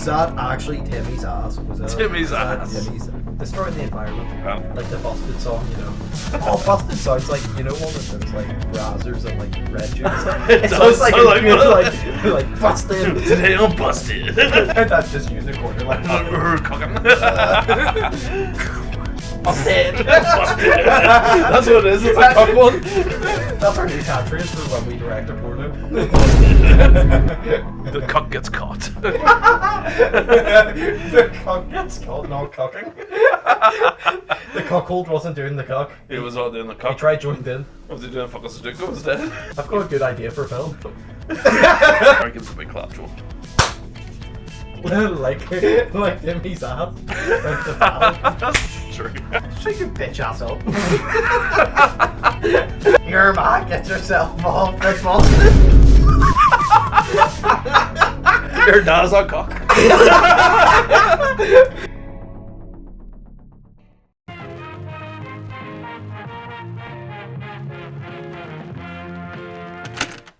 that actually Timmy's ass? Was that Timmy's ass. Timmy's destroying the environment. Yeah. Like the Busted song, you know. Oh, Busted sounds like, you know, one of those like Brazzers and like Red Juice. It sounds like sound like Busted. Today I'm busted. That's just using a quarter like Busted. That's what it is. It's a cock one. That's our new catchphrase for when we direct a porno. The cock gets caught. The cock gets caught, not cocking. The cockhold wasn't doing the cock. He was out doing the He cock. tried joined in. Was he doing fucking Sudoku instead? I've got a good idea for film. Alright, give us a big clap, Joel. like Timmy's ass. True. Shut your bitch ass up. Your man, get yourself off this monster. Your dad's on cock.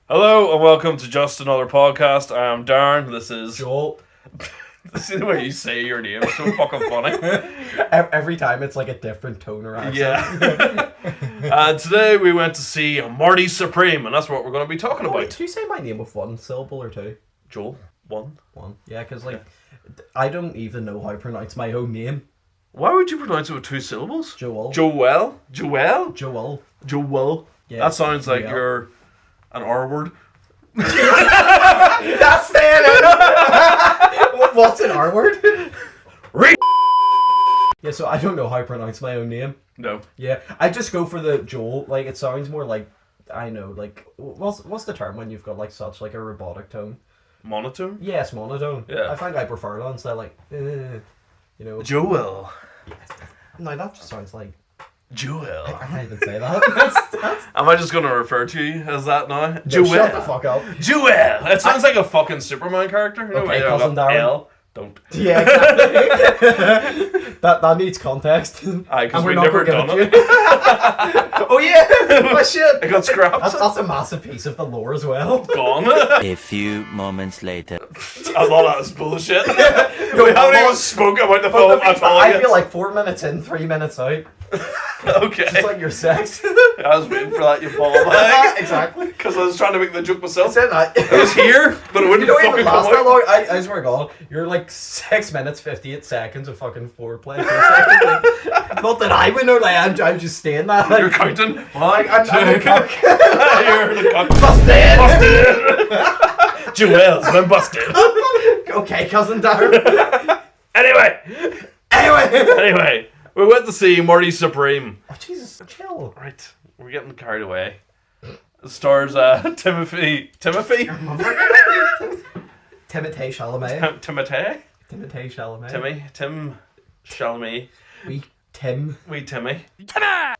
Hello and welcome to Just Another Podcast. I am Darren. This is Joel. See the way you say your name is so fucking funny. Every time it's like a different tone or accent. Yeah. And today we went to see Marty Supreme, and that's what we're going to be talking about. Did you say my name with one syllable or two? Joel, one. Yeah, because like I don't even know how to pronounce my own name. Why would you pronounce it with two syllables? Joel. Joel. Joel. Yeah. That sounds like yeah. you're an R word. That's standard. What's an R word? Yeah, so I don't know how to pronounce my own name. No. Yeah, I just go for the Joel. Like it sounds more like I know. Like what's the term when you've got like such like a robotic tone? Monotone? Yes, monotone. Yeah. I think I prefer that instead like you know. Joel. No, that just sounds like. Joel. I can't even say that. That's... Am I just going to refer to you as that now? No, Joel. shut the fuck up. Joel. It sounds like a fucking Superman character. You know, Okay, where cousin you've got Darren. L. Don't. Yeah, exactly. that needs context. Aye, because And we've we're not never gonna done give it. Oh yeah! Oh shit! It got scrapped. That's a massive piece of the lore as well. Gone. A few moments later. I thought that was bullshit. We haven't even spoken about the film at all I yet. feel like 4 minutes in, 3 minutes out. Okay. It's like your sex. I was waiting for that, you ball bag. Exactly. Because I was trying to make the joke myself. Said that. It was here, but it You wouldn't don't fucking even come last that out. long. I swear to God, you're like 6 minutes 58 seconds of fucking foreplay. Not that I would know. Like I'm just staying that. Like, You're counting. Like, I'm the cock. You're the cock. Busted. Busted. Joel's been busted. Okay, cousin Darren. Anyway, we went to see Marty Supreme. Oh Jesus, chill. Right, we're getting carried away. It stars Timothy. Timothy Chalamet. Timothy. Timothy Chalamet. Tim Chalamet. Wee Tim. Wee Timmy.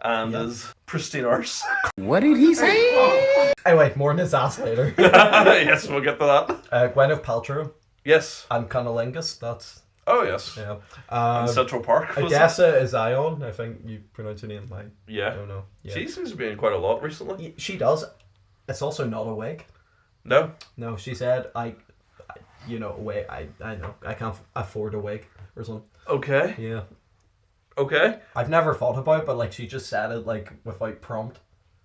And his pristine arse. What did he say? Anyway, more on his ass later. Yes, we'll get to that. Gwyneth Paltrow Yes. and Cunnilingus. That's Oh, yes. yeah. In Central Park. was it? Odessa is Ion. I think you pronounce her name right. Yeah. I don't know. Yeah. She seems to be in quite a lot recently. She does. It's also not a wig. No? No, she said wait, I know I can't afford a wig or something. Okay. Yeah. Okay. I've never thought about it, but like she just said it like without prompt.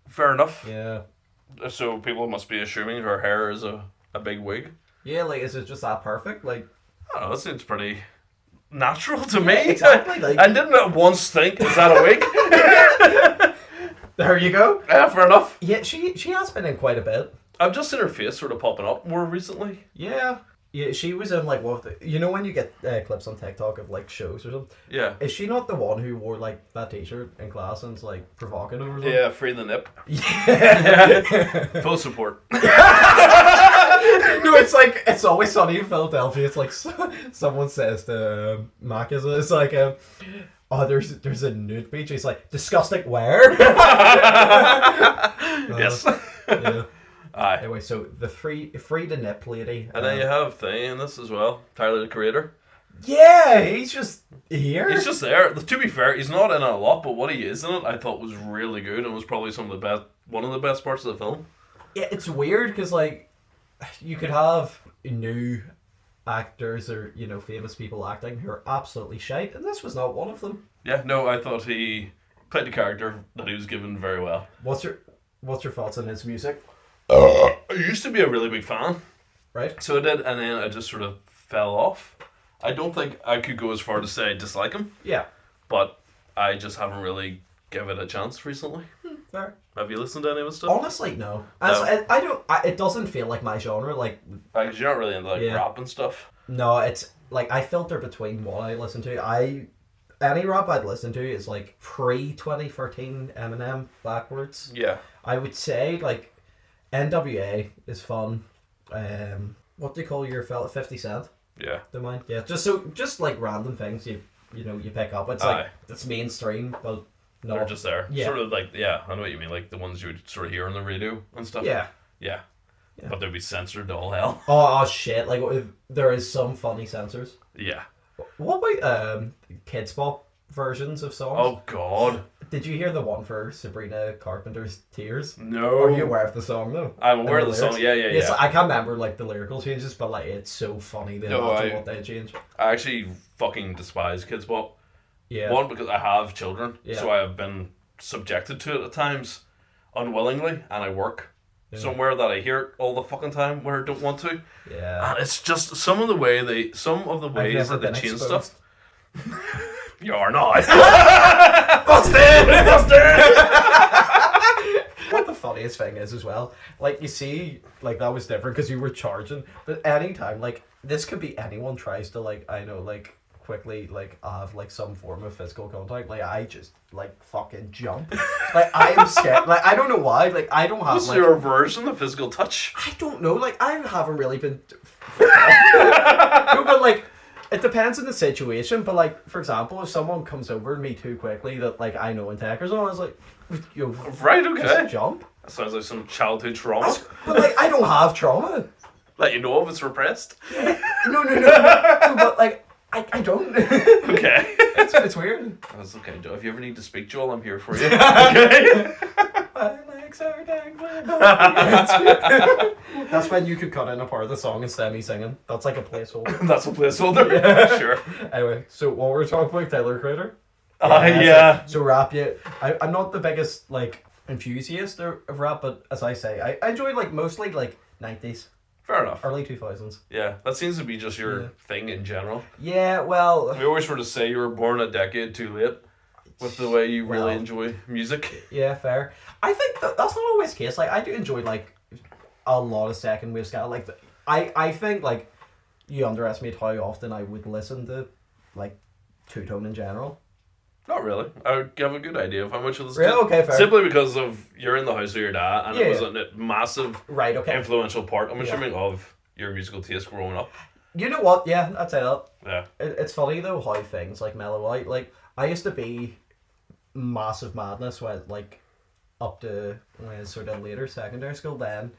Fair enough. Yeah. So people must be assuming her hair is a big wig. Yeah, like is it just that perfect? Like I don't know, it seems pretty natural to me. exactly, like- I didn't at once think, is that a wig? there you go. Yeah, fair enough. Yeah, she has been in quite a bit. I've just seen her face sort of popping up more recently. Yeah. Yeah, she was in like you know when you get clips on TikTok of like shows or something. Yeah. Is she not the one who wore like that T-shirt in class and it's like provocative or something? Yeah, free the nip. Yeah. Full support. No, it's like it's always sunny in Philadelphia. It's like someone says to Mac, it's like oh, there's a nude beach. He's like, disgusting where? Yes. Yeah. Aye. Anyway, so the free to nip lady. And then you have Thing in this as well. Tyler, the Creator. Yeah, he's just here. He's just there. To be fair, he's not in it a lot, but what he is in it, I thought was really good and was probably one of the best parts of the film. Yeah, it's weird because like you could have new actors or famous people acting who are absolutely shite, and this was not one of them. Yeah, no, I thought he played the character that he was given very well. What's your thoughts on his music? I used to be a really big fan. Right. So I did, and then I just sort of fell off. I don't think I could go as far to say I dislike him. Yeah. But I just haven't really given it a chance recently. Fair. Have you listened to any of his stuff? Honestly, no. No. I don't. it doesn't feel like my genre. Like, Because you're not really into rap and stuff. no, it's like I filter between what I listen to. Any rap I'd listen to is like pre-2013 Eminem backwards. Yeah. I would say like NWA is fun. What do you call your fella? 50 Cent. Yeah. Do you mind? Yeah. Just like random things you pick up. It's like it's mainstream, but no. They're just there. Yeah. Sort of like, yeah, I know what you mean. Like the ones you would sort of hear on the radio and stuff. Yeah. Yeah. Yeah. But they'd be censored to all hell. Oh shit! Like there is some funny censors. Yeah. What about Kids Bop versions of songs? Oh, God. Did you hear the one for Sabrina Carpenter's Tears? No. Are you aware of the song though? I'm aware of the lyrics? song. Yeah. Yes, I can't remember like the lyrical changes, but like it's so funny what they change. I actually fucking despise Kids Bop. Yeah. One, because I have children, Yeah. so I have been subjected to it at times, unwillingly, and I work somewhere that I hear it all the fucking time where I don't want to. Yeah. And it's just some of the ways that they change stuff. You are not. Busted! What the funniest thing is as well, like you see, like that was different because you were charging, but anytime, like this could be anyone tries to quickly have like some form of physical contact, like I just like fucking jump. Like I am scared. Like I don't know why. Like I don't have. What's your version of physical touch? I don't know. Like I haven't really been. No, but like. It depends on the situation, but like for example, if someone comes over to me too quickly that like I know in tech or something, I was like, yo, right, okay, just jump. That sounds like some childhood trauma. But like I don't have trauma. That you know of, it's repressed. No, but like I don't. Okay, it's weird. That's okay. If you ever need to speak, Joel, I'm here for you. Okay. My legs are dangling. That's when you could cut in a part of the song instead of me singing. That's like a placeholder. That's a placeholder. Yeah. Sure. Anyway, so what were we talking about? Tyler Creator? Yeah. So rap, yeah. I'm not the biggest like enthusiast of rap, but as I say, I enjoy like mostly like 90s. Fair enough. Early 2000s. Yeah, that seems to be just your thing in general. Yeah, well... We always sort of say you were born a decade too late with the way you really enjoy music. Yeah, fair. I think that's not always the case. Like, I do enjoy, like, a lot of second wave ska. Like, I think, like, you underestimate how often I would listen to, like, two-tone in general. Not really. I would give a good idea of how much of this. Really? Okay, fair. Simply because of you're in the house of your dad, and it was a massive, influential part, I'm assuming, of your musical taste growing up. You know what? Yeah, I'd say that. Yeah. It's funny though how things like mellow out. Like I used to be massive Madness when like up to sort of later secondary school. Then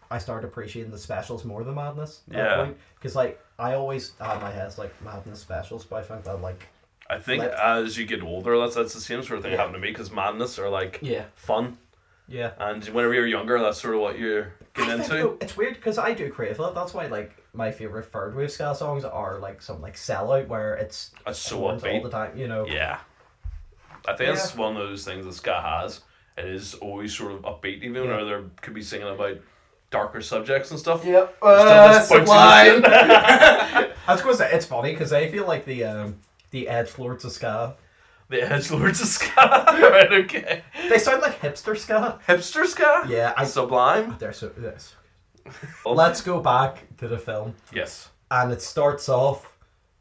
I started appreciating the specials more than Madness. Yeah. Because like I always had my heads like Madness specials, but I think that like. I think as you get older, that's the same sort of thing happened to me because Madness are like fun. Yeah. And whenever you're younger, that's sort of what you're getting into. Though, it's weird because I do crave that. That's why like my favorite third wave ska songs are like some like Sellout where it's so upbeat all upbeat the time. You know. Yeah. I think it's one of those things that ska has. It is always sort of upbeat, even though there could be singing about darker subjects and stuff. Yep. Sublime. I was going to say it's funny because I feel like the edgelords of ska. The edgelords of ska. Right, okay. They sound like hipster ska. Hipster ska? Yeah. Sublime? They're so... Yes. Let's go back to the film. Yes. And it starts off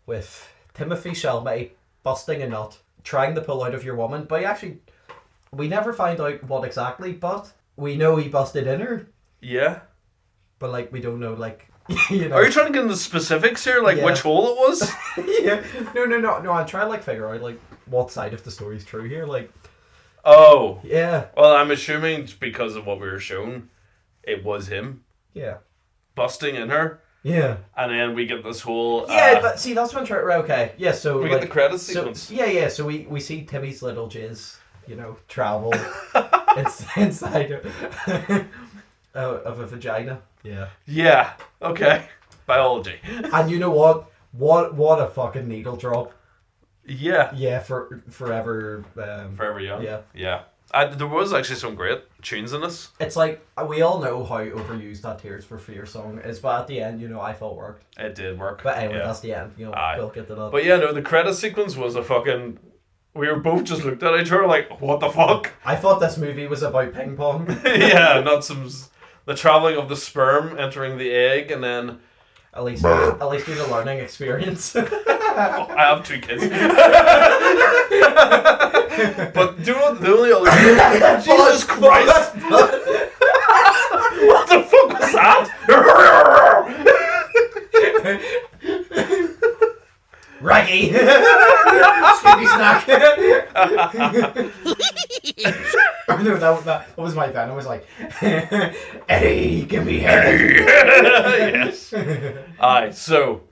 with Timothy Chalamet busting a nut, trying to pull out of your woman, but we never find out what exactly, but we know he busted in her. Yeah. But like, we don't know, like... You know. Are you trying to get into specifics here? Like which hole it was? Yeah. No. I'm trying to like figure out like what side of the story is true here. Like. Oh. Yeah. Well, I'm assuming because of what we were shown, it was him. Yeah. Busting in her. Yeah. And then we get this whole. Yeah, but see, that's when okay. Yeah. So we get the credits sequence. Yeah. So we see Timmy's little jizz, travel inside of a vagina. Yeah. Yeah. Okay. Biology. And you know what? What a fucking needle drop. Yeah. Yeah, forever. Forever Young. Yeah. Yeah. There was actually some great tunes in this. It's like, we all know how overused that Tears for Fears song is, but at the end, you know, I thought it worked. It did work. But anyway, yeah. that's the end. You know, Aye. we'll get to that. But yeah, no, the credit sequence was a fucking... We were both just looked at each other like, what the fuck? I thought this movie was about ping pong. Yeah, not some... The travelling of the sperm entering the egg, and then... At least you're a learning experience. I have 2 kids. But do you know what the only other... Jesus Christ! What the fuck was that? Raggy! Scooby snack! No, that was my fan. I was like, Eddie, give me Eddie! Yes. Aye, so...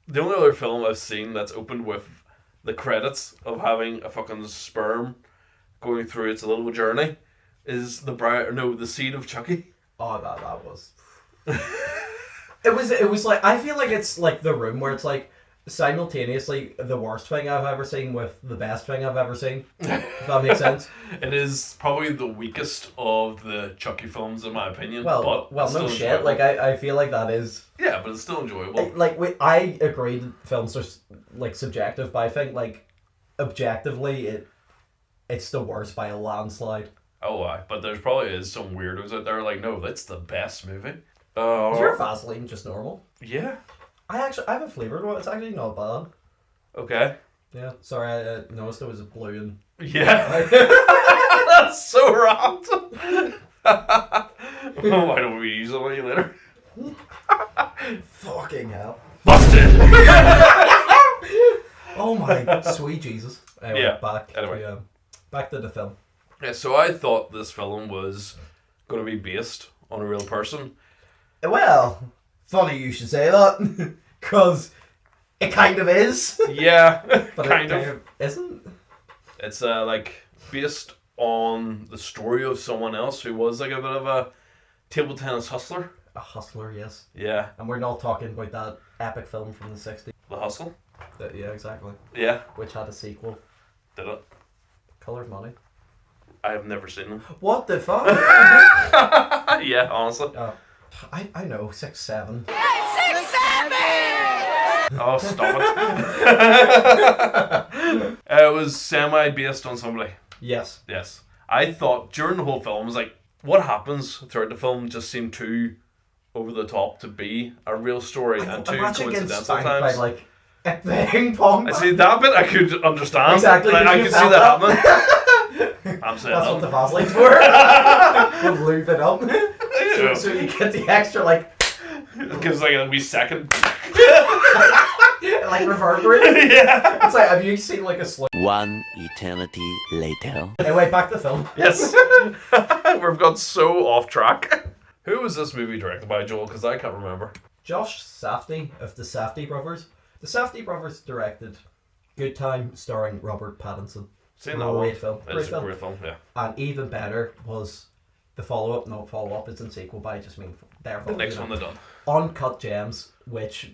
The only other film I've seen that's opened with the credits of having a fucking sperm going through its little journey is the Seed of Chucky. Oh, that was... It was like, I feel like it's like The Room, where it's like simultaneously the worst thing I've ever seen with the best thing I've ever seen. If that makes sense. It is probably the weakest of the Chucky films, in my opinion. Well, but it's no still shit. enjoyable. Like, I feel like that is... Yeah, but it's still enjoyable. I agree that films are like subjective, but I think like objectively it's the worst by a landslide. Oh, aye. But there probably is some weirdos out there like, no, that's the best movie. Is your Vaseline just normal? Yeah. I have a flavoured one. It's actually not bad. Okay. Yeah. Sorry, I noticed it was blue and... Yeah. That's so random. Why don't we use it on you later? Fucking hell. Busted! Oh my sweet Jesus. Anyway, Yeah, back to the film. Yeah, so I thought this film was going to be based on a real person. Well, funny you should say that, because it kind of is. Yeah, But kind it of. isn't. It's like based on the story of someone else who was like a bit of a table tennis hustler. A hustler, yes. Yeah, And we're not talking about that epic film from the 60s. The Hustle. Yeah, exactly. Yeah, Which had a sequel. did it? Colour of Money. I have never seen them. What the fuck? Yeah, honestly. I know, 6'7". Oh, stop it. It was semi-based on somebody. Yes. Yes. I thought during the whole film, I was like, what happens throughout the film just seemed too over the top to be a real story and too Imagine getting coincidental spanked times. by, like, a ping pong. I see that bit I could understand. Exactly, Like, I you could see felt that that. happening. I'm saying That's what the that. Vaseline's for. We'll lube it up. So you get the extra, like... It gives like a wee second. like reverberate. Yeah. It's like, have you seen like a slow... One eternity later. Anyway, back to film. Yes. We've got so off track. Who was this movie directed by, Joel? Because I can't remember. Josh Safdie of the Safdie Brothers. The Safdie Brothers directed Good Time starring Robert Pattinson. Seen that one. Great film. It's a great film, yeah. And even better was the follow-up. No, follow-up isn't sequel, but I just mean their The follow-up. next one they done. Uncut Gems, which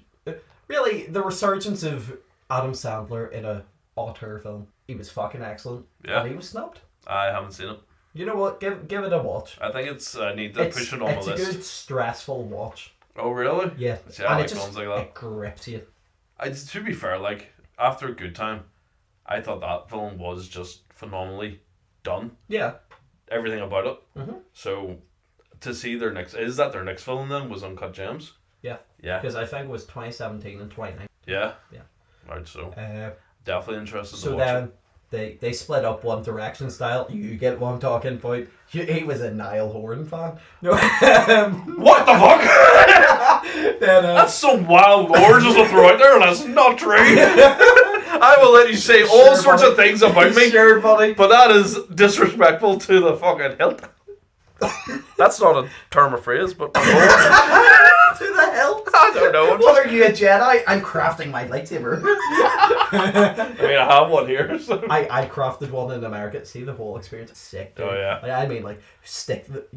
really the resurgence of Adam Sandler in a auteur film. He was fucking excellent. Yeah. And he was snubbed. I haven't seen it. You know what? Give it a watch. I think I need to push it on my It's list. a good stressful watch. Oh, really? Yeah. See, I and like films like that. It grips you. To be fair, like, after a Good Time, I thought that film was just phenomenally done. Yeah. Everything about it. Mm-hmm. So, to see their next... Is that their next film then? Was Uncut Gems? Yeah. Yeah. Because I think it was 2017 and 2019. Yeah? Yeah. Right, so... Uh, definitely interested so to watch then it. they split up One Direction style. You get what I'm talking about. He was a Niall Horan fan. No. What the fuck? Then, That's some wild lore just to throw out there, and that's not true. I will let you say all sorts of things about me, Sure, buddy. but that is disrespectful to the fucking hilt. That's not a term of phrase, but To the hilt. I don't know. What are you, a Jedi? I'm crafting my lightsaber. I mean, I have one here. So. I crafted one in America. See, the whole experience is sick, dude. Oh, yeah. Like, I mean, like,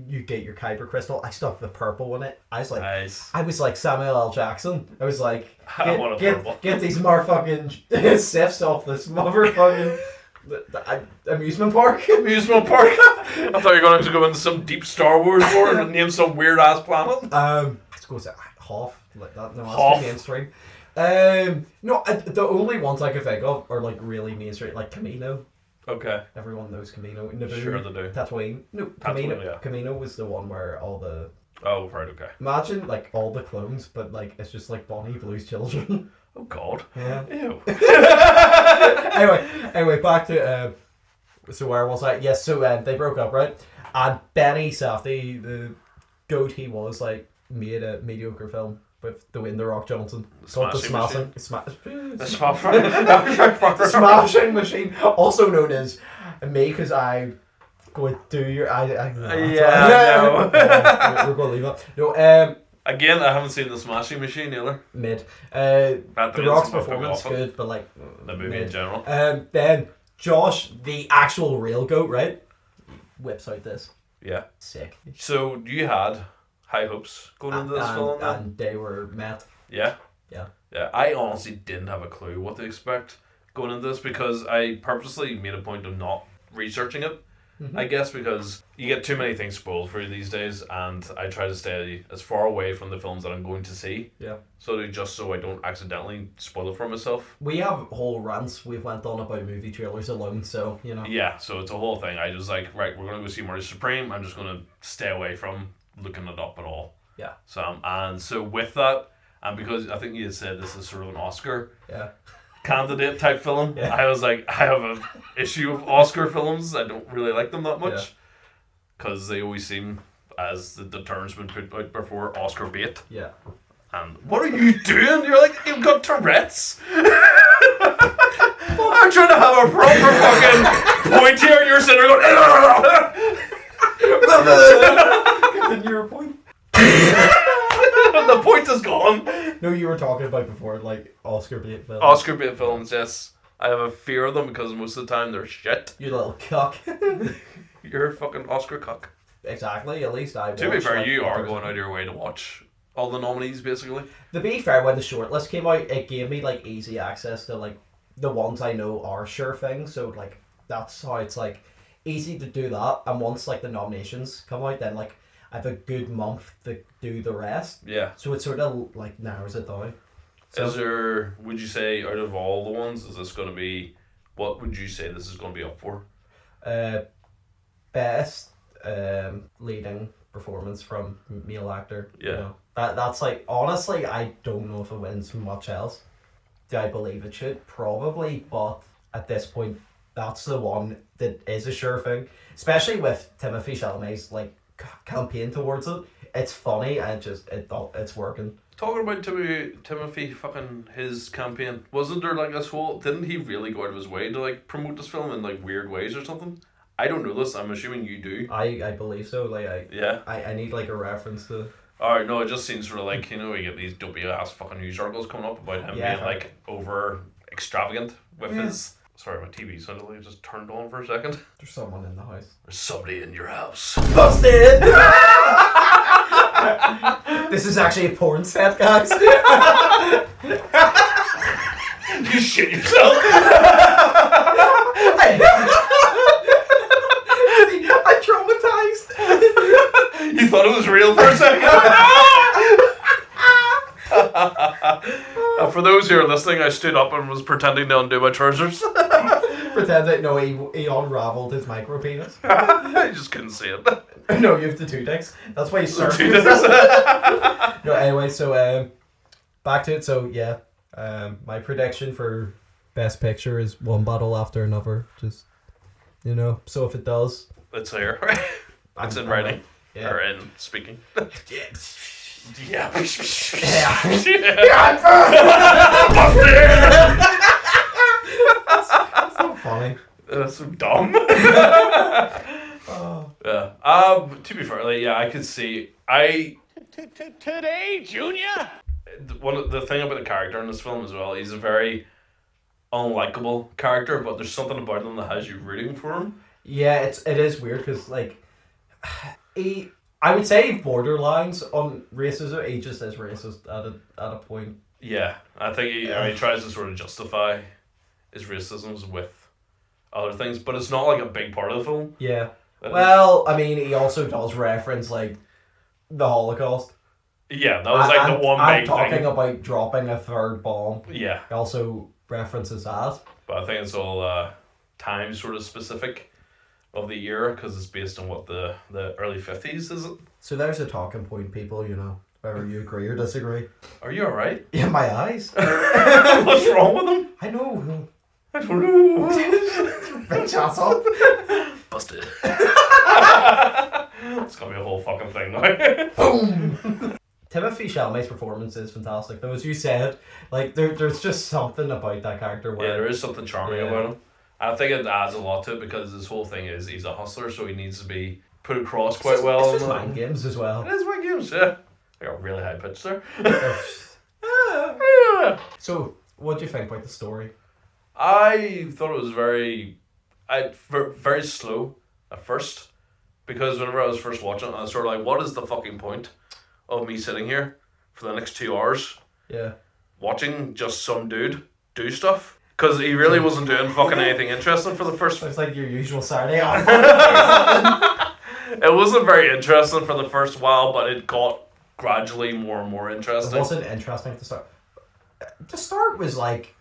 you get your Kyber crystal. I stuck the purple in it. I was like, Nice. I was like Samuel L. Jackson. I was like, I want a purple. get these motherfucking Sifs off this motherfucking amusement park. Amusement park. I thought you were going to go into some deep Star Wars lore and name some weird ass planet. Let's go to Hoth like that. No, Hoth. that's mainstream. No, the only ones I could think of are like really mainstream, like Camino. Okay. Everyone knows Camino. Naboo, Sure they do. Tatooine. No, Tatooine, Camino. yeah. Camino was the one where all the. Oh, right, okay. Imagine like all the clones, but like it's just like Bonnie Blue's children. Oh, God. Yeah. Ew. anyway, back to so where was I? Yes, so they broke up, right? And Benny Safdie, the goat he was, like made a mediocre film with Dwayne The Rock Johnson called The Smashing Machine, also known as Me, because I go do your no. we're gonna leave it. No, Again, I haven't seen The Smashing Machine either. mid. That The means Rock's it's not performance gonna be good, but like The movie mid. in general. Then Josh, the actual real goat, right, whips out this. Yeah. Sick. So, you had high hopes going into this film? then? And they were met. Yeah. Yeah. Yeah. I honestly didn't have a clue what to expect going into this because I purposely made a point of not researching it. Mm-hmm. I guess because you get too many things spoiled for you these days, and I try to stay as far away from the films that I'm going to see. Yeah. So I don't accidentally spoil it for myself. We have whole rants we've went on about movie trailers alone, so you know. Yeah, so it's a whole thing. I just like, right, we're gonna go see Marty Supreme. I'm just gonna stay away from looking it up at all. Yeah. So with that, and because I think you had said this is sort of an Oscar Yeah. candidate type film, Yeah. I was like, I have an issue of Oscar films. I don't really like them that much because they always seem, as the term's been put out before, Oscar bait. Yeah. And what are you doing? You're like, you've got Tourette's. I'm trying to have a proper fucking point here, and you're sitting there going. Continue your point. The point is gone. No, you were talking about before, like Oscar bait films. Oscar bait films, yes. I have a fear of them because most of the time they're shit. You little cuck. You're a fucking Oscar cuck. Exactly. At least I. To be fair, like, you are going out of your way to watch all the nominees, basically. To be fair, when the shortlist came out, it gave me like easy access to like the ones I know are sure things. So like that's how it's like easy to do that. And once like the nominations come out, then like I have a good month to do the rest. Yeah. So it sort of like narrows it down. So, Would you say, out of all the ones, is this going to be, what would you say this is going to be up for? best leading performance from male actor. Yeah. You know, that's like, honestly, I don't know if it wins much else. Do I believe it should? Probably, but at this point, that's the one that is a sure thing. Especially with Timothée Chalamet's like campaign towards it. It's funny and it's working. Talking about Timothy fucking his campaign, wasn't there like this whole, didn't he really go out of his way to like promote this film in like weird ways or something? I don't know this, I'm assuming you do. I believe so. Like I need like a reference to. Alright, no, it just seems sort of like, you know, you get these dopey ass fucking news articles coming up about him being like over extravagant with his. Sorry, my TV sounded like it just turned on for a second. There's someone in the house. There's somebody in your house. Busted! This is actually a porn set, guys. You shit yourself. I'm traumatized. You thought it was real for a second. For those who are listening, I stood up and was pretending to undo my trousers. Pretend that he unraveled his micro penis. I just couldn't see it. No, you have the two dicks. That's why you surf. No, anyway, so back to it. So yeah, my prediction for best picture is one battle after another. Just so if it does, It's here. It's in writing. Yeah. Or in speaking. Yeah. That's so funny. That's so dumb. Oh. Yeah. To be fair, like, yeah, I could see. I Today, Junior? The thing about the character in this film as well, he's a very unlikable character, but there's something about him that has you rooting for him. Yeah, it is weird because like I would say borderlines on racism. He just is racist at a point. Yeah, I think he tries to sort of justify his racisms with other things, but it's not like a big part of the film. Yeah. Well, I mean, he also does reference like the Holocaust. Yeah, that was like the one big thing. I'm talking about dropping a third bomb. Yeah. He also references that. But I think it's all time sort of specific of the year because it's based on what the early 50s, is it? So there's a talking point, people, you know, whether you agree or disagree. Are you alright? Yeah, my eyes. What's wrong with them? I know. I don't know. Big shots up. Busted. It's gonna be a whole fucking thing now. Boom! Timothée Chalamet's performance is fantastic. Though, as you said, like there's just something about that character. Where, yeah, there is something charming about him. I think it adds a lot to it because his whole thing is he's a hustler, so he needs to be put across quite well. It's just mind games as well. It is mind games, yeah. I got really high pitched there. So, what do you think about the story? I thought it was very slow at first. Because whenever I was first watching it, I was sort of like, what is the fucking point of me sitting here for the next 2 hours? Yeah. Watching just some dude do stuff? Because he really wasn't doing fucking anything interesting for the first... It's like your usual Saturday. It wasn't very interesting for the first while, but it got gradually more and more interesting. It wasn't interesting to start. The start was like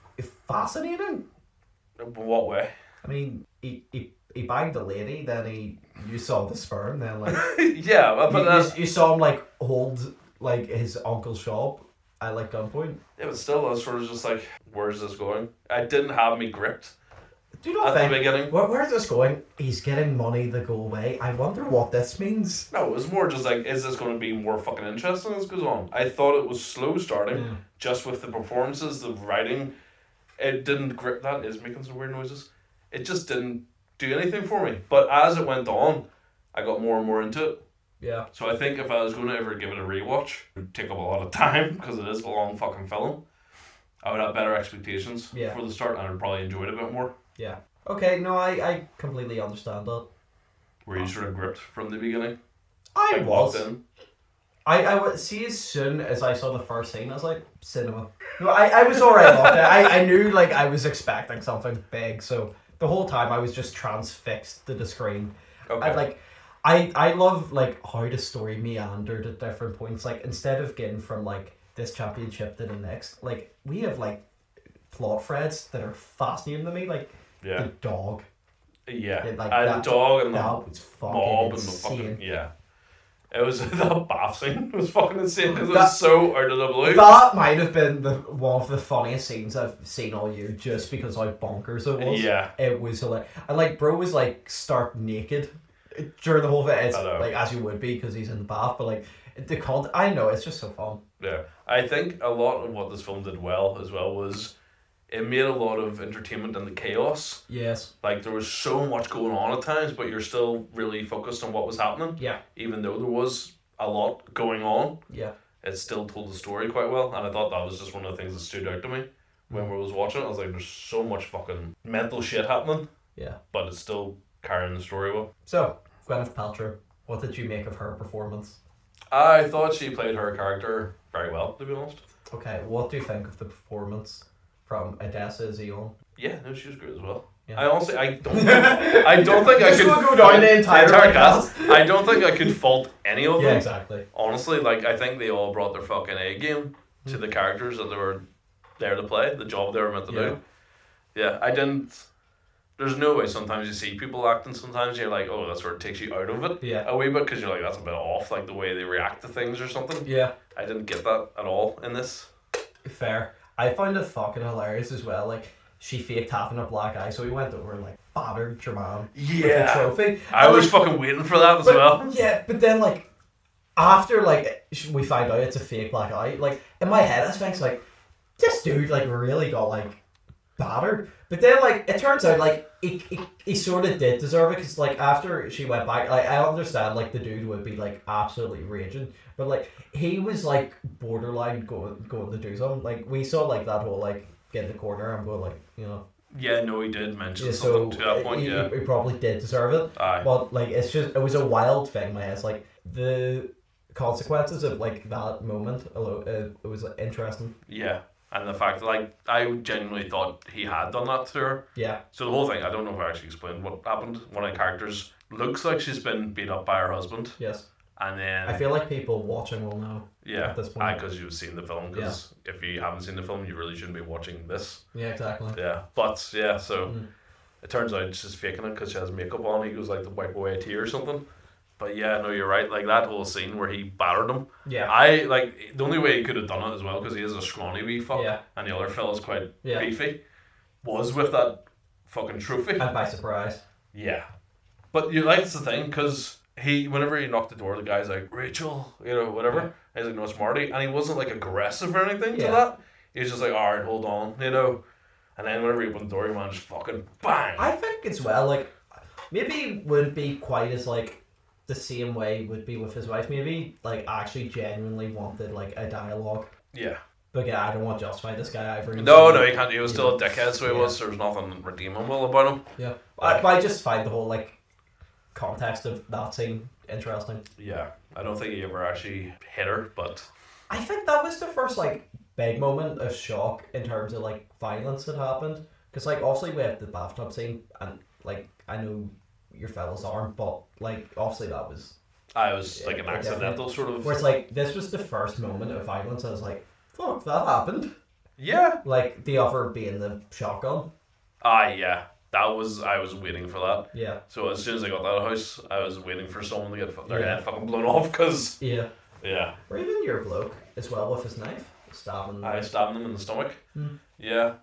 fascinating. In what way? I mean, he banged the lady, then you saw the sperm, then like yeah, but you saw him like hold like his uncle's shop at like gunpoint. Yeah, but still, I was sort of just like, where's this going? I didn't have me gripped. Do you not at think, the beginning? Where's this going? He's getting money to go away. I wonder what this means. No, it was more just like, is this going to be more fucking interesting as it goes on? I thought it was slow starting, just with the performances, the writing. It didn't grip. That is making some weird noises. It just didn't do anything for me. But as it went on, I got more and more into it. Yeah. So I think if I was going to ever give it a rewatch, it would take up a lot of time because it is a long fucking film. I would have better expectations for the start and I'd probably enjoy it a bit more. Yeah. Okay, no, I completely understand that. Were you sort of gripped from the beginning? I was. In? I would see as soon as I saw the first scene, I was like, cinema. No, I was alright about it. I knew like I was expecting something big, so the whole time I was just transfixed to the screen. Okay. I love like how the story meandered at different points. Like instead of getting from like this championship to the next, like we have like plot threads that are fascinating to me. Like the dog. Yeah. Like the dog and the mob and the fucking It was the bath scene was fucking insane because it was so out of the blue. That might have been one of the funniest scenes I've seen all year, just because how bonkers it was. Yeah, it was hilarious. And like, bro was like stark naked during the whole thing. It's like as you would be because he's in the bath, but like I know it's just so fun. Yeah, I think a lot of what this film did well as well was it made a lot of entertainment in the chaos. Yes. Like there was so much going on at times, but you're still really focused on what was happening. Yeah. Even though there was a lot going on. Yeah. It still told the story quite well, and I thought that was just one of the things that stood out to me when we was watching it. I was like, there's so much fucking mental shit happening. Yeah. But it's still carrying the story well. So, Gwyneth Paltrow, what did you make of her performance? I thought she played her character very well, to be honest. Okay, what do you think of the performance from Odessa Zion? Yeah, no, she was great as well. Yeah. I honestly, I don't think I could go down the entire cast. I don't think I could fault any of them. Yeah, exactly. Honestly, like I think they all brought their fucking A game to the characters that they were there to play, the job they were meant to do. Yeah, I didn't. There's no way sometimes you see people acting, sometimes you're like, oh, that sort of takes you out of it a wee bit because you're like, that's a bit off, like the way they react to things or something. Yeah. I didn't get that at all in this. Fair. I found it fucking hilarious as well. Like, she faked having a black eye, so he went over and like battered Jermaine with the trophy. I was fucking waiting for that as well. Yeah, but then like, after like, we find out it's a fake black eye, like, in my head I was thinking like, this dude like really got like battered. But then, like, it turns out, like, he sort of did deserve it, because, like, after she went back, like, I understand, like, the dude would be, like, absolutely raging, but, like, he was, like, borderline going to do something. Like, we saw, like, that whole, like, get in the corner and go, like, you know. Yeah, no, he did mention Yeah, something so to that point, he yeah. probably did deserve it. Aye. But, like, it was a wild thing in my head. It's like, the consequences of, like, that moment, it was interesting. Yeah. And the fact that, like, I genuinely thought he had done that to her. Yeah. So the whole thing, I don't know if I actually explained what happened. One of the characters looks like she's been beat up by her husband. Yes. And then... I feel like people watching will know. Yeah, at this point. because you've seen the film. Because if you haven't seen the film, you really shouldn't be watching this. Yeah, exactly. Yeah, but yeah, so it turns out she's faking it because she has makeup on. He goes like to wipe away a tear or something. But yeah, no, you're right. Like that whole scene where he battered him. Yeah. I like the only way he could have done it as well, because he is a scrawny wee fuck, Yeah. and the other fella's quite Yeah. beefy, was with that fucking trophy. And by surprise. Yeah, but you like, it's the thing, because whenever he knocked the door, the guy's like, Rachel, you know, whatever. Yeah. He's like, no, it's Marty, and he wasn't like aggressive or anything to Yeah. that. He was just like, all right, hold on, you know. And then whenever he opened the door, he managed to fucking bang. I think as well, like, maybe it wouldn't be quite as, like, the same way would be with his wife. Maybe, like, actually genuinely wanted, like, a dialogue. Yeah. But yeah, I don't want to justify this guy either. No, he can't. He was still a dickhead, so he was. There was nothing redeemable about him. Yeah. Like, I just find the whole, like, context of that scene interesting. Yeah. I don't think he ever actually hit her, but... I think that was the first, like, big moment of shock in terms of, like, violence that happened. Because, like, obviously we have the bathtub scene, and, like, I know your fella's arm, but, like, obviously that was... I was like an accidental sort of... Where it's like, this was the first moment of violence, I was like, fuck, that happened. Yeah. Like, the other being the shotgun. Yeah. I was waiting for that. Yeah. So as soon as I got out of the house, I was waiting for someone to get their head fucking blown off, because... Yeah. Yeah. Or even your bloke, as well, with his knife, stabbing... I stabbed him in the stomach. Hmm. Yeah.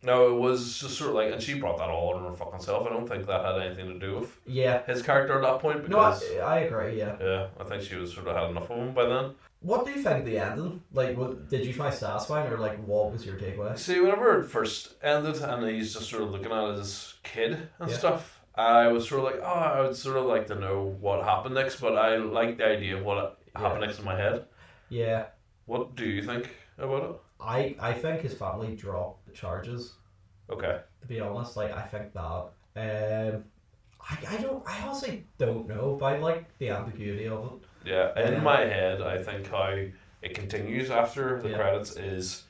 No, it was just sort of like... And she brought that all on her fucking self. I don't think that had anything to do with Yeah. his character at that point, No, because... I agree, yeah. Yeah, I think she was sort of had enough of him by then. What do you think of the ending? Like, did you find satisfying, or, like, what was your takeaway? See, whenever it first ended and he's just sort of looking at his kid and Yeah. stuff, I was sort of like, I would sort of like to know what happened next, but I like the idea of what happened next in my head. Yeah. What do you think about it? I think his family dropped the charges, Okay. to be honest. Like, I think that. I honestly don't know, but I like the ambiguity of it. Yeah, in my head, I think how it continues after the credits is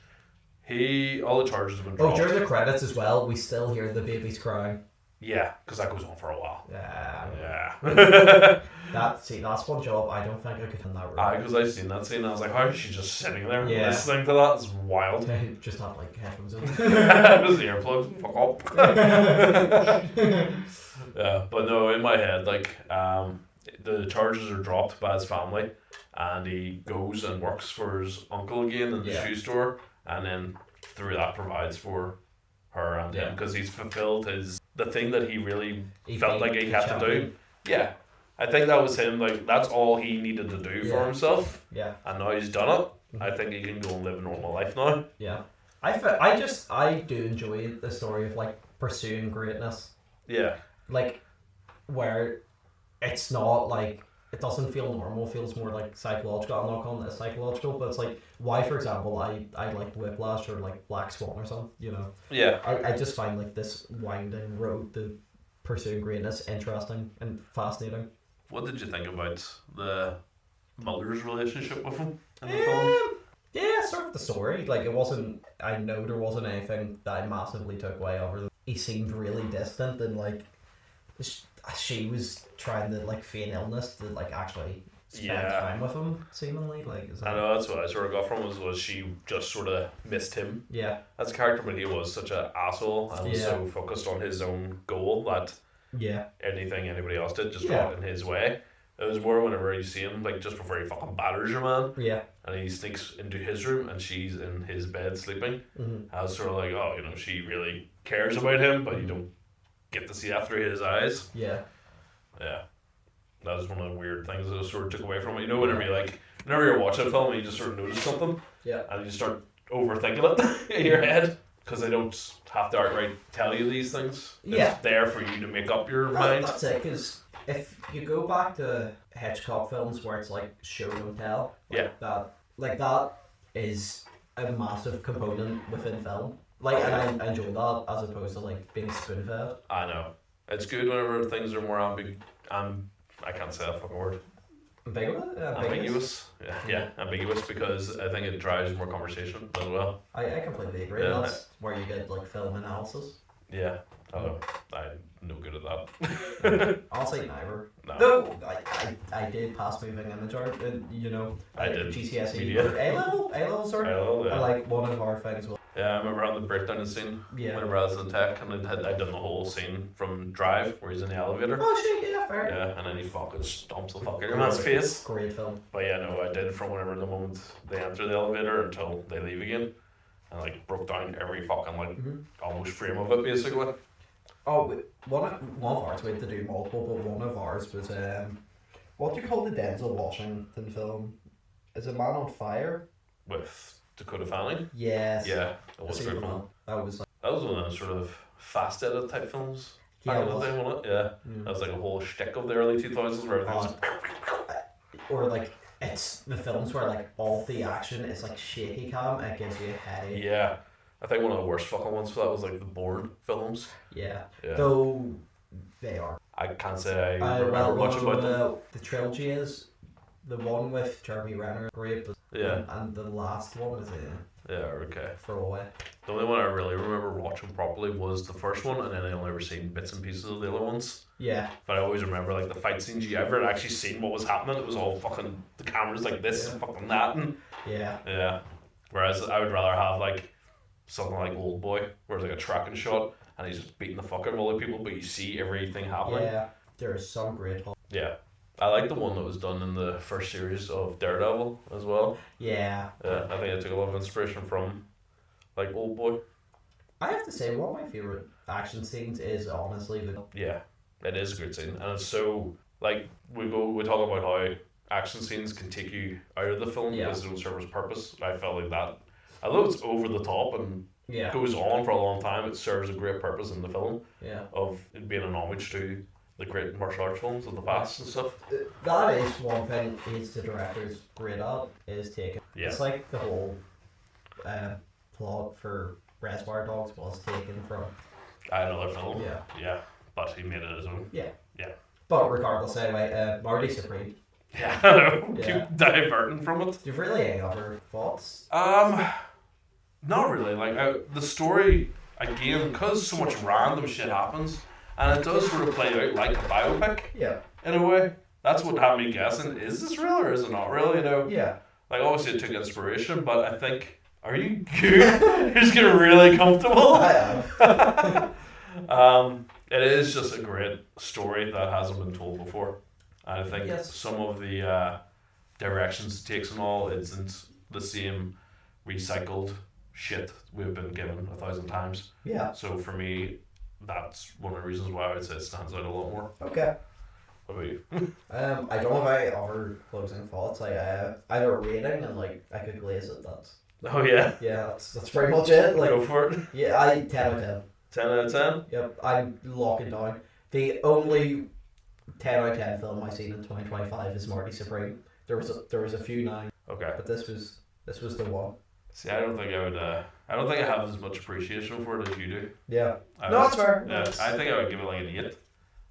all the charges have been Oh, dropped. during the credits as well, we still hear the babies crying. Yeah, because that goes on for a while. Yeah. That's one job I don't think I could in that room. Because I've seen that scene and I was like, how is she just sitting there listening to that? It's wild. Just have, like, headphones on. Just earplugs. Fuck up. Yeah, but no, in my head, like, the charges are dropped by his family, and he goes and works for his uncle again in the shoe store, and then through that provides for her and him, because he's fulfilled the thing that he really felt like he had to do. Yeah, I think that was him. Like, that's all he needed to do for himself. Yeah, and now he's done it. I think he can go and live a normal life now. Yeah, I do enjoy the story of, like, pursuing greatness. Yeah, like, where it's not like, it doesn't feel normal, it feels more like psychological. I'm not calling it psychological, but it's like, why, for example, I like Whiplash or, like, Black Swan or something, you know. Yeah. I just find, like, this winding road to pursuing greatness interesting and fascinating. What did you think about the mother's relationship with him in the film? Yeah, sort of the story. Like, it wasn't, I know there wasn't anything that I massively took away over them. He seemed really distant, and, like, she was trying to, like, feign illness to, like, actually spend time with him, seemingly. Like, I know, that's what I sort of got from was she just sort of missed him as a character, but he was such an asshole and was so focused on his own goal that anything anybody else did just got in his way. It was more whenever you see him, like, just before he fucking batters your man, and he sneaks into his room and she's in his bed sleeping. I was sort of like, oh, you know, she really cares about him, but you don't get to see that through his eyes. Yeah. That was one of the weird things that I sort of took away from it. You know, whenever you're watching a film and you just sort of notice something, and you start overthinking it in your head. because they don't have to outright tell you these things. Yeah. It's there for you to make up your mind. That's it, because if you go back to Hitchcock films where it's like show don't tell, that is a massive component within film. Like, and I enjoy that as opposed to like being spoon fed. I know. It's good whenever things are more I can't say that fucking word. Ambiguous. Yeah, ambiguous, because I think it drives more conversation as well. I completely agree. Yeah. That's where you get like film analysis. Yeah, I'm no good at that. I'll say neither. No. Though I did pass moving image art, I did. GCSE Media. or A-level, sorry. A-level, yeah. And like one of our things was Yeah, I remember having the breakdown scene whenever I was in tech, and I'd done the whole scene from Drive where he's in the elevator. oh shit, yeah, fair. Yeah, and then he fucking stomps the fuck out of your man's face. Great film. But yeah, no, I did from whenever the moment they enter the elevator until they leave again. And like broke down every fucking almost frame of it basically. Oh, one of ours, we had to do multiple, but one of ours was what do you call the Denzel Washington film? Is it Man on Fire? With Dakota Fanning. Yes. Yeah, it was That's a good good fun. one. That was like, That was one of those sort of fast edit type films. Yeah, Back it in the was. day, wasn't it? Yeah. That was like a whole shtick of the early 2000s where everything was. or like it's the films where like all the action is like shaky cam. It gives you a headache. Yeah. I think one of the worst fucking ones for that was like the Bourne films. Yeah. Yeah. Though they are. I can't say I remember Well, much about them. the trilogy is the one with Jeremy Renner, great, but Yeah. and the last one is a Yeah, okay. throwaway. The only one I really remember watching properly was the first one, and then I only ever seen bits and pieces of the other ones. Yeah. But I always remember like the fight scenes. You ever actually seen what was happening? It was all fucking the cameras like this, and fucking that, and Yeah. yeah. Whereas I would rather have like something like Old Boy, where it's like a tracking shot, and he's just beating the fuck out of all the people, but you see everything happening. Yeah. There's some great. Yeah. I like the one that was done in the first series of Daredevil as well. Yeah. Yeah, I think I took a lot of inspiration from like Old Boy. I have to say, one of my favorite action scenes is honestly the. Yeah, it is a good scene, and it's so like we talk about how action scenes can take you out of the film because they don't serve its purpose. I felt like that, although it's over the top and Yeah. goes on for a long time, it serves a great purpose in the film Yeah. of it being an homage to the great martial arts films of the past and stuff. That is one thing is the director's great at is taking. Yeah. It's like the whole plot for Reservoir Dogs was taken from. Another film. Yeah. Yeah, but he made it his own. Yeah. Yeah. But regardless, anyway, Marty Supreme. Yeah, I know. Yeah. Keep diverting from it. Do you really any other thoughts? Not really. Like the story again, because so much random shit happens, and it does sort of play out like a biopic Yeah. in a way. That's what had me guessing: is this real or is it not real? You know, Yeah. like obviously it took inspiration, but I think. Are you good? You're just getting really comfortable. I am. It is just a great story that hasn't been told before. And I think Yes. some of the directions it takes and all isn't the same recycled shit we've been given 1,000 times. Yeah. So for me, that's one of the reasons why I would say it stands out a lot more. Okay. What about you? I don't have any other closing thoughts. Like I have a rating and like I could glaze it. Oh yeah, Yeah, that's pretty much it. Like go for it. yeah, I 10 out of 10. 10 out of 10? Yep, I'm locking down. The only 10 out of 10 film I've seen in 2025 is Marty Supreme. There was a few now, Okay. but this was the one. See, I don't think I would. I don't think I have as much appreciation for it as you do. Yeah. I No, was- it's fair. Yeah, It's- I think I would give it like an 8.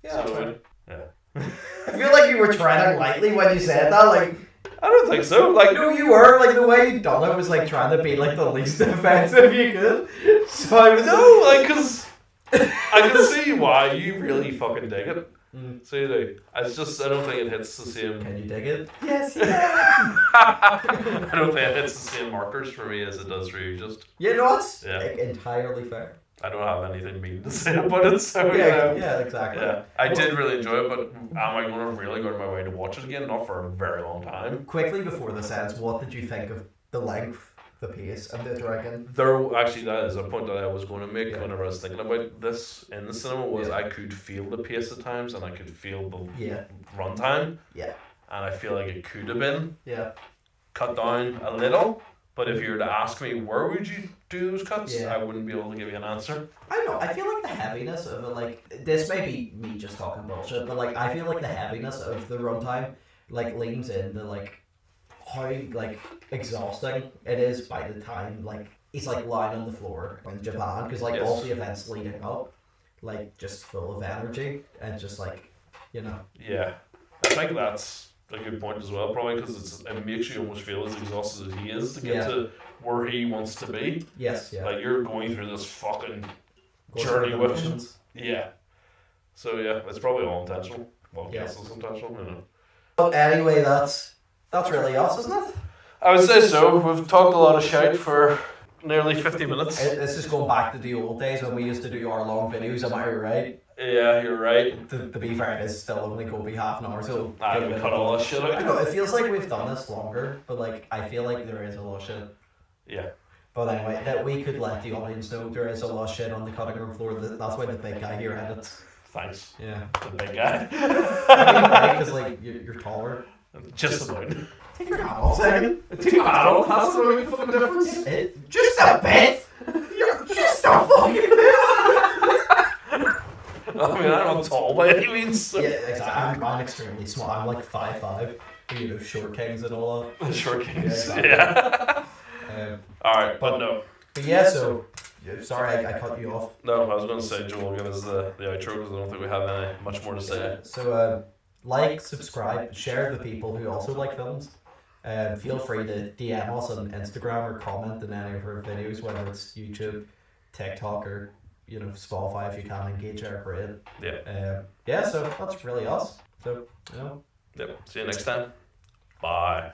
Yeah, So that's I fair. would- yeah. I feel like you were treading lightly when you said that. Like, I don't think so. Like, no, you were. Like the way you done it was like trying to be like the least offensive you could. So I was no, like, cause I can see why you really fucking dig it. Mm. So you do. It's just I don't think it hits the same. Can you dig it? Yes, yeah. I don't think it hits the same markers for me as it does for you. Just You know it's Yeah. like, entirely fair. I don't have anything mean to say about it. So Yeah, yeah, exactly. Yeah, I did really enjoy it, but am I going to really go to my way to watch it again? Not for a very long time. Quickly before this ends, what did you think of the length, the pace, and the dragon? There actually that is a point that I was going to make Yeah. whenever I was thinking about this in the cinema was Yeah. I could feel the pace at times and I could feel the Yeah, runtime, yeah, and I feel like it could have been yeah. cut down a little. But if you were to ask me where would you do those cuts, Yeah. I wouldn't be able to give you an answer. I don't know. I feel like the heaviness of it, like this may be me just talking bullshit, but like I feel like the heaviness of the runtime like leans into like how like exhausting it is by the time like he's like lying on the floor in Japan because like Yes. all the events leading up, like just full of energy and just like you know. Yeah, I think that's a good point as well, probably because it makes you almost feel as exhausted as he is to get Yeah. to where he wants to be. Yes. Yeah. Like you're going through this fucking Going journey through the with him. motions. Yeah. So yeah, it's probably all intentional. Well, Yeah. yes, it's intentional. You know. But anyway, that's really us, isn't it? I would say so. We've talked a lot of shite for nearly 50 minutes. This is going back to the old days when we used to do hour-long videos. Am I right? Yeah, you're right. To be fair, it is still only going to be half an hour, so I would cut all that shit I out. know, it feels like we've done this longer, but like I feel like there is a lot of shit. Yeah. But anyway, that we could let the audience know there is a lot of shit on the cutting room floor. That's why the big guy here edits. Thanks. Yeah. The big guy. Because like you're taller. Just about. Take your hat off, second. Take your hat off. That's the only fucking difference. Just a bit. You're just a fucking bit. I mean, I'm not tall by any means. So. Yeah, exactly. I'm extremely small. I'm like 5'5". You know, short kings and all that. Short kings. exactly. Yeah. Alright, but no. But yeah, so sorry I cut you off. No, I was going to say, Joel, give us the outro because I don't think we have any much more to say. So like, subscribe, share with people who also like films. Feel free to DM us on Instagram or comment in any of our videos, whether it's YouTube, TikTok, or you know Spotify if you can engage our great. Yeah. Yeah, so that's really us. So you know. Yep. See you next time. Bye.